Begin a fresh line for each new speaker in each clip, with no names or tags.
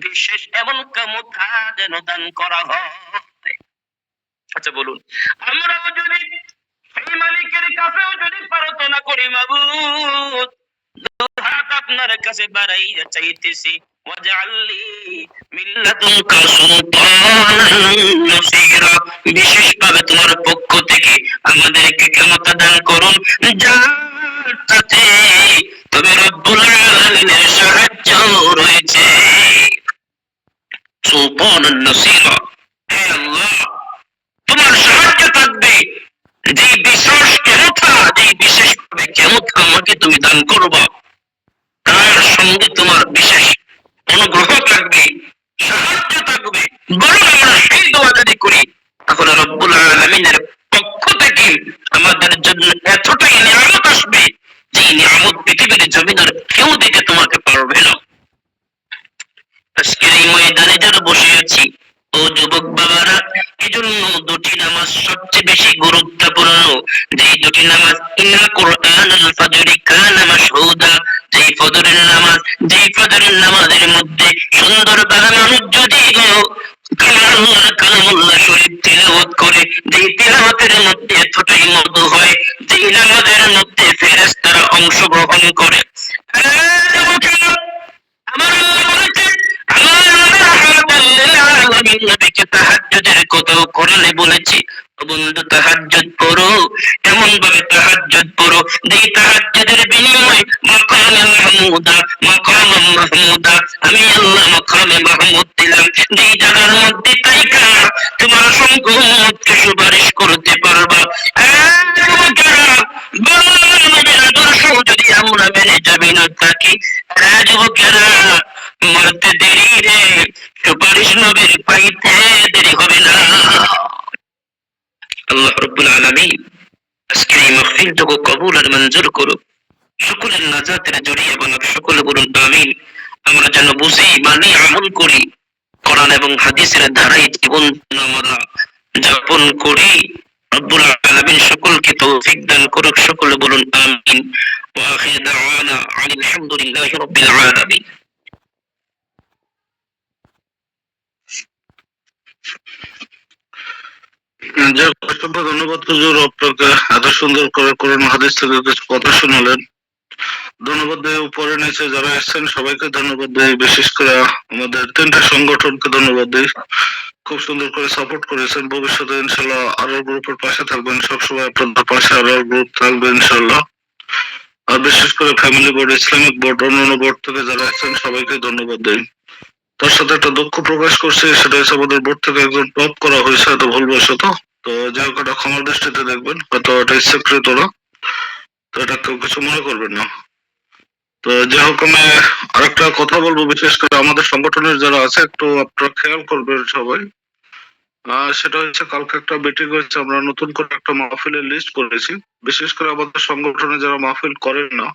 বিশেষ এমন ক্ষমতা যেন দান করা হয়। আচ্ছা বলুন, আমরাও যদি সেই মালিকের কাছেও যদি প্রার্থনা করি, মাবুদ হাত আপনার কাছে বাড়াইয়া চাইতেছি, ওয়াজআললি মিন লাদুনকা সুলতানান নাসীরা, বিশেষভাবে তোমার পক্ষ থেকে আমাদেরকে ক্ষমতা দান করুন, যাতে তবে রব্বুল আলামিনের সাহায্য রয়েছে। সুলতানান নাসীরা, হে আল্লাহ তোমার সাহায্য থাকবে, যে বিশেষ ক্ষমতা, যে বিশেষভাবে ক্ষমতা আমাকে তুমি দান করবা, তার সঙ্গে তোমার বিশেষ অনুগ্রহ থাকবে, সাহায্য থাকবে। বরং আমরা সেই দোয়া যদি করি, তাহলে রব্বুল আলামিনের পক্ষ থেকে আমাদের জন্য এতটাই নিয়ামত আসবে, যে নিয়ামত পৃথিবীর জমিনের কেউ দিতে তোমাকে পারবে না। আজকের এই ময়দানে যারা বসে আছি, ও যুবক বাবারা, এই জন্য দুটি নামাজ সবচেয়ে বেশি গুরুত্বপূর্ণ। যে দুটি নামাজ, ইন্না কুরআনুল ফাজরি কানা মাশহুদা, যেই ফজরের নামাজ, যেই ফজরের নামাজের মধ্যে সুন্দরভাবে মানুষ যদি কালামুল্লাহ শরীফ তিলাওয়াত করে, যেই তিলাওয়াতের মধ্যে এতটাই মধু হয়, যেই নামাজের মধ্যে ফেরেশতারা অংশগ্রহণ করে। আমার নবীকে তাহাজ্জুদের কথাও কোরআনে বলেছি, বন্ধু তাহাজ্জুদ পড়ো, এমন ভাবে তাহাজ্জুদ পড়ো যে তাহাজ্জুদের বিনিময় মাকামে মাহমুদা, মাকামে মাহমুদা, আমি আল্লাহ মাকামে মাহমুদ দিলাম, যেই জায়গার মধ্যে তাইকা তোমার অসংখ্য উম্মতকে সুপারিশ করতে পারবা। আদর্শ যদি আমরা মেনে যাবি না থাকি, যুবকেরা মরতে দেরি রে, সুপারিশ নবীর পাইতে দেরি হবে না। আল্লাহ রাব্বুল আলামিন আজকের এই মাহফিলটুকু কবুল আর মঞ্জুর করুক, সকলের নাজাতের জড়িয়ে বানাক, সকলে বলুন আমিন। আমরা যেন বুঝি, মানি, আমল করি, কোরআন এবং হাদিসের ধারায় জীবন আমরা যাপন করি। রব্বুল আলামিন সকলকে তৌফিক দান করুক, সকলে বলুন আমিন। ওয়া আখিরু দাওয়ানা আনিল হামদুলিল্লাহি রাব্বিল আলামিন। অসংখ্য ধন্যবাদ হুজুর, আপনাকে এত সুন্দর করে কোরআন হাদিস থেকে কিছু কথা শোনালেন। ধন্যবাদ দেয় উপরে নিচে যারা এসেছেন সবাইকে ধন্যবাদ দেয়, বিশেষ করে আমাদের তিনটা সংগঠনকে ধন্যবাদ দেয়, খুব সুন্দর করে সাপোর্ট করেছেন। ভবিষ্যতে ইনশাল্লাহ আরো গ্রুপের পাশে থাকবেন, সবসময় আপনাদের পাশে আরো গ্রুপ থাকবে ইনশাল্লাহ। আর বিশেষ করে ফ্যামিলি বোর্ড, ইসলামিক বোর্ড, অন্যান্য বোর্ড থেকে যারা এসেছেন সবাইকে ধন্যবাদ দেয়। তার সাথে একটা দুঃখ প্রকাশ করছি, সেটা হচ্ছে আমাদের বোর্ড থেকে একজন টপ করা হয়েছে হয়তো ভুলবশত, তো যাই হোক এটা ক্ষমার দৃষ্টিতে দেখবেন, হয়তো এটা ইচ্ছাকৃত না, তো এটা কেউ কিছু মনে করবেন না। তো যাই হোক আমি আরেকটা কথা বলবো, বিশেষ করে আমাদের সংগঠনের যারা আছে একটু আপনারা খেয়াল করবেন সবাই। সেটা হচ্ছে কালকে একটা মিটিং হয়েছে, আমরা নতুন করে একটা মাহফিলের লিস্ট করেছি। বিশেষ করে আমাদের সংগঠনে যারা মাহফিল করেন না,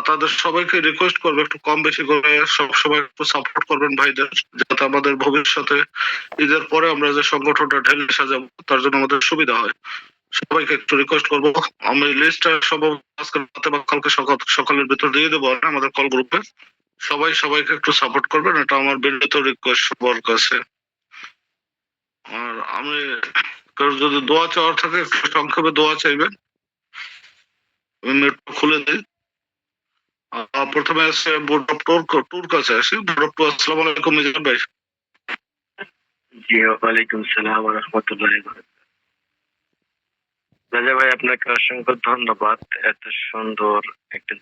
তাদের সবাইকে রিকোয়েস্ট করবে একটু কম বেশি করে সব সময় একটু সাপোর্ট করবেন ভাইদের, যাতে আমাদের ভবিষ্যতে ঈদের পরে আমরা যে সংগঠনটা ঢেলে সাজাবো তার জন্য আমাদের সুবিধা হয়। সবাইকে একটু রিকোয়েস্ট করবো, আমি লিস্টটা সম্ভব আজকে রাতে বা কালকে সকালের ভিতর দিয়ে দেবো আমাদের কল গ্রুপে। সবাই সবাইকে একটু সাপোর্ট করবেন, এটা আমার বিনীত রিকোয়েস্ট সবার কাছে। আর আমি যদি দোয়া চাওয়ার থাকে একটু সংক্ষেপে দোয়া চাইবেন, আমি একটু খুলে দিই। প্রথমে আছে বোর্ড অফ ট্যুর কাছে আসি। বোর্ড অফ ট্যুর, আসসালামু আলাইকুম মিজান ভাই।
জি, ওয়ালাইকুম সালাম ওয়া রাহমাতুল্লাহি ওয়া বারাকাতুহু। রাজা ভাই, আপনাকে অসংখ্য ধন্যবাদ এত সুন্দর একটা